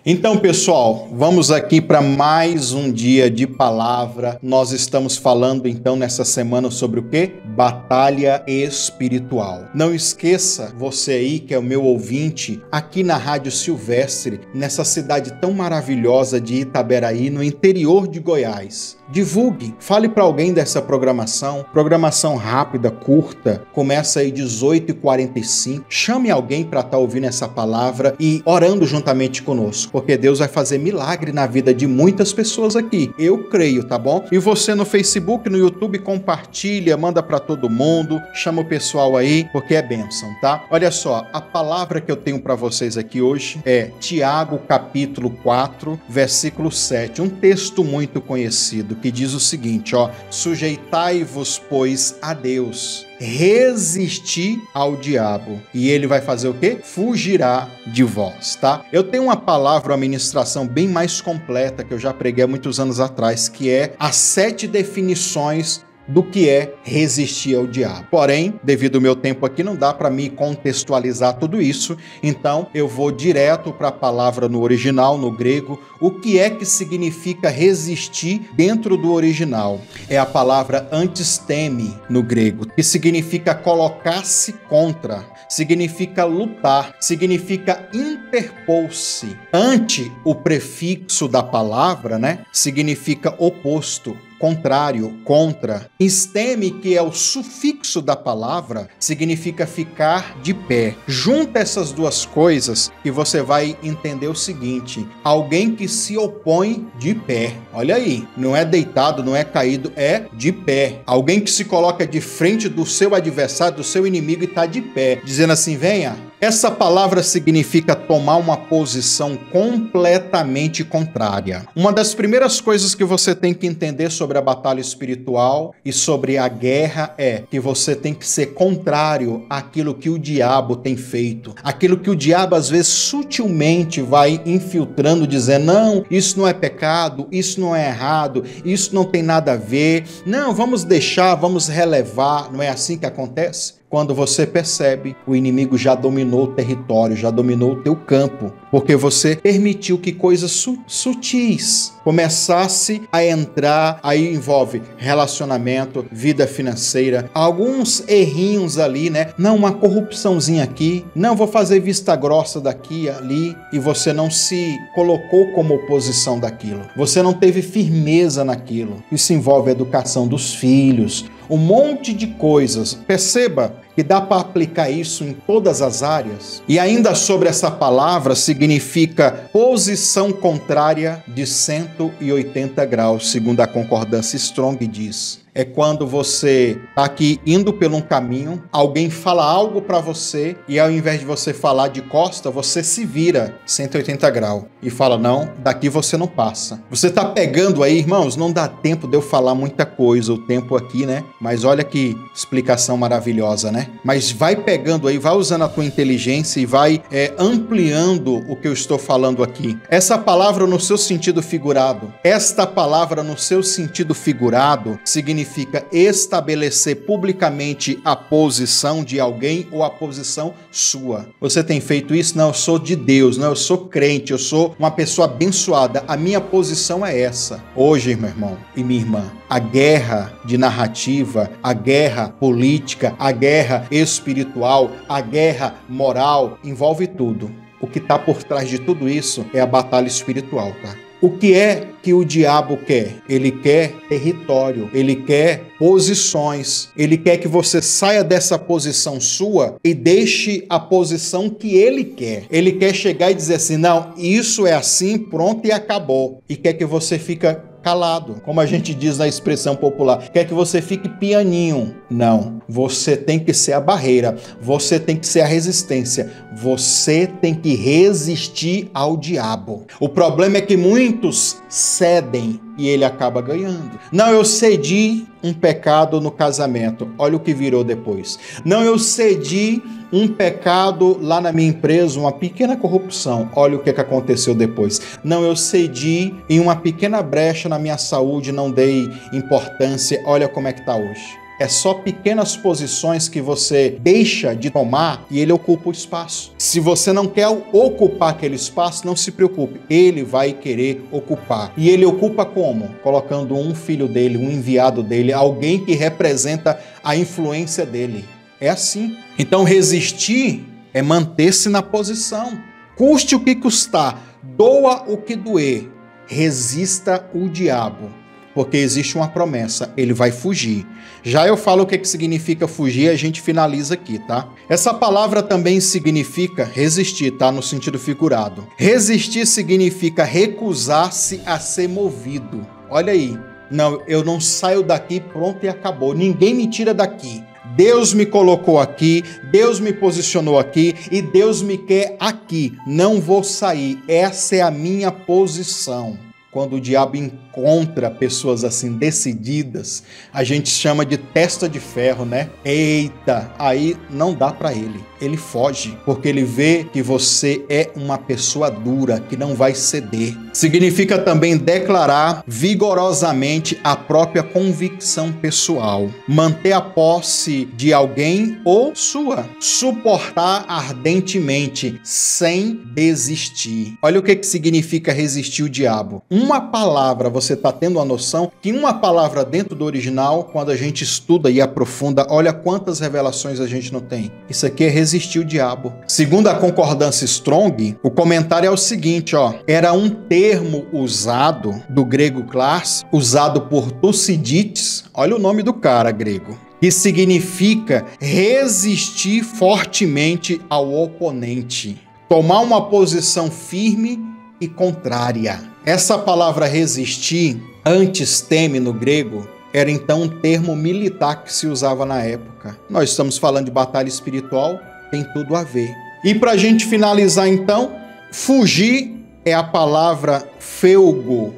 Então, pessoal, vamos aqui para mais um dia de palavra. Nós estamos falando então nessa semana sobre o quê? Batalha espiritual. Não esqueça, você aí que é o meu ouvinte, aqui na Rádio Silvestre, nessa cidade tão maravilhosa de Itaberaí, no interior de Goiás. Divulgue, fale para alguém dessa programação rápida, curta, começa aí 18h45. Chame alguém para estar ouvindo essa palavra e orando juntamente conosco, porque Deus vai fazer milagre na vida de muitas pessoas aqui. Eu creio, tá bom? E você no Facebook, no YouTube, compartilha, manda para todo mundo, chama o pessoal aí, porque é bênção, tá? Olha só, a palavra que eu tenho para vocês aqui hoje é Tiago, capítulo 4, versículo 7, um texto muito conhecido, que diz o seguinte, ó: sujeitai-vos, pois, a Deus, resistir ao diabo, e ele vai fazer o quê? Fugirá de vós, tá? Eu tenho uma palavra, uma ministração bem mais completa, que eu já preguei há muitos anos atrás, que é as 7 definições do que é resistir ao diabo. Porém, devido ao meu tempo aqui, não dá para me contextualizar tudo isso, então eu vou direto para a palavra no original, no grego. O que é que significa resistir dentro do original? É a palavra antisteme no grego, que significa colocar-se contra, significa lutar, significa interpor-se. Ante, o prefixo da palavra, né, significa oposto, contrário, contra. Esteme, que é o sufixo da palavra, significa ficar de pé. Junta essas duas coisas e você vai entender o seguinte: alguém que se opõe de pé. Olha aí, não é deitado, não é caído, é de pé. Alguém que se coloca de frente do seu adversário, do seu inimigo, e está de pé, dizendo assim: venha. Essa palavra significa tomar uma posição completamente contrária. Uma das primeiras coisas que você tem que entender sobre a batalha espiritual e sobre a guerra é que você tem que ser contrário àquilo que o diabo tem feito. Aquilo que o diabo, às vezes, sutilmente vai infiltrando, dizendo: não, isso não é pecado, isso não é errado, isso não tem nada a ver. Não, vamos deixar, vamos relevar. Não é assim que acontece? Quando você percebe, o inimigo já dominou o território, já dominou o teu campo, porque você permitiu que coisas sutis começasse a entrar. Aí envolve relacionamento, vida financeira, alguns errinhos ali, né? Não, uma corrupçãozinha aqui, não, vou fazer vista grossa daqui, ali, e você não se colocou como oposição daquilo. Você não teve firmeza naquilo. Isso envolve a educação dos filhos, um monte de coisas. Perceba que dá para aplicar isso em todas as áreas. E ainda sobre essa palavra, significa posição contrária de 180 graus, segundo a concordância Strong diz. É quando você está aqui indo por um caminho, alguém fala algo para você e ao invés de você falar de costa, você se vira 180 graus e fala: não, daqui você não passa. Você está pegando aí, irmãos, não dá tempo de eu falar muita coisa, o tempo aqui, né? Mas olha que explicação maravilhosa, né? Mas vai pegando aí, vai usando a tua inteligência e vai ampliando o que eu estou falando aqui. Essa palavra no seu sentido figurado, esta palavra no seu sentido figurado significa estabelecer publicamente a posição de alguém ou a posição sua. Você tem feito isso? Não, eu sou de Deus, não, eu sou crente, eu sou uma pessoa abençoada, a minha posição é essa. Hoje, meu irmão e minha irmã, a guerra de narrativa, a guerra política, a guerra espiritual, a guerra moral, envolve tudo. O que está por trás de tudo isso é a batalha espiritual, tá? O que é que o diabo quer? Ele quer território, ele quer posições, ele quer que você saia dessa posição sua e deixe a posição que ele quer. Ele quer chegar e dizer assim: não, isso é assim, pronto e acabou. E quer que você fique calado, como a gente diz na expressão popular, quer que você fique pianinho. Não, você tem que ser a barreira, você tem que ser a resistência, você tem que resistir ao diabo. O problema é que muitos cedem e ele acaba ganhando. Não, eu cedi um pecado no casamento, olha o que virou depois. Não, eu cedi um pecado lá na minha empresa, uma pequena corrupção, olha o que aconteceu depois. Não, eu cedi em uma pequena brecha na minha saúde, não dei importância, olha como é que está hoje. É só pequenas posições que você deixa de tomar e ele ocupa o espaço. Se você não quer ocupar aquele espaço, não se preocupe, ele vai querer ocupar. E ele ocupa como? Colocando um filho dele, um enviado dele, alguém que representa a influência dele. É assim. Então resistir é manter-se na posição. Custe o que custar, doa o que doer, resista o diabo. Porque existe uma promessa, ele vai fugir. Já eu falo o que significa fugir e a gente finaliza aqui, tá? Essa palavra também significa resistir, tá? No sentido figurado. Resistir significa recusar-se a ser movido. Olha aí. Não, eu não saio daqui, pronto e acabou. Ninguém me tira daqui. Deus me colocou aqui, Deus me posicionou aqui e Deus me quer aqui. Não vou sair. Essa é a minha posição. Quando o diabo encontra pessoas assim decididas, a gente chama de testa de ferro, né? Eita, aí não dá para ele. Ele foge, porque ele vê que você é uma pessoa dura, que não vai ceder. Significa também declarar vigorosamente a própria convicção pessoal. Manter a posse de alguém ou sua. Suportar ardentemente, sem desistir. Olha o que significa resistir o diabo. Uma palavra, você está tendo a noção que uma palavra dentro do original, quando a gente estuda e aprofunda, olha quantas revelações a gente não tem. Isso aqui é resistir o diabo. Segundo a concordância Strong, o comentário é o seguinte, ó. Era um termo usado, do grego class, usado por Tucídides, olha o nome do cara grego, que significa resistir fortemente ao oponente. Tomar uma posição firme e contrária. Essa palavra resistir, antes teme no grego, era então um termo militar que se usava na época. Nós estamos falando de batalha espiritual, tem tudo a ver. E para a gente finalizar então, fugir é a palavra feugo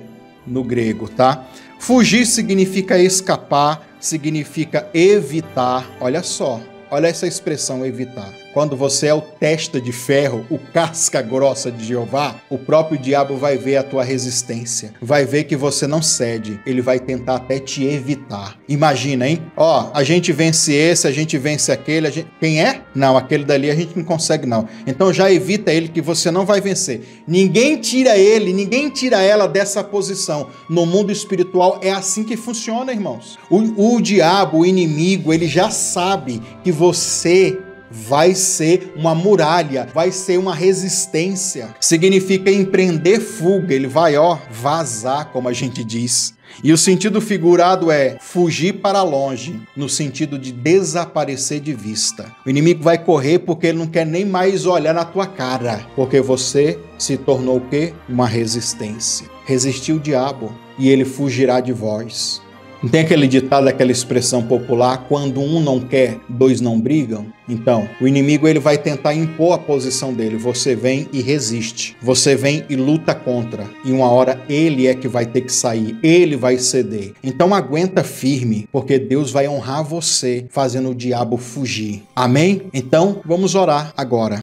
no grego, tá? Fugir significa escapar, significa evitar. Olha só, olha essa expressão evitar. Quando você é o testa de ferro, o casca grossa de Jeová, o próprio diabo vai ver a tua resistência. Vai ver que você não cede. Ele vai tentar até te evitar. Imagina, hein? Ó, a gente vence esse, a gente vence aquele. Quem é? Não, aquele dali a gente não consegue não. Então já evita ele que você não vai vencer. Ninguém tira ele, ninguém tira ela dessa posição. No mundo espiritual é assim que funciona, irmãos. O diabo, o inimigo, ele já sabe que você vai ser uma muralha, vai ser uma resistência. Significa empreender fuga, ele vai, ó, vazar, como a gente diz. E o sentido figurado é fugir para longe, no sentido de desaparecer de vista. O inimigo vai correr porque ele não quer nem mais olhar na tua cara, porque você se tornou o quê? Uma resistência. Resistiu o diabo e ele fugirá de vós. Não tem aquele ditado, aquela expressão popular, quando um não quer, dois não brigam? Então, o inimigo ele vai tentar impor a posição dele. Você vem e resiste. Você vem e luta contra. E uma hora ele é que vai ter que sair. Ele vai ceder. Então aguenta firme, porque Deus vai honrar você fazendo o diabo fugir. Amém? Então, vamos orar agora.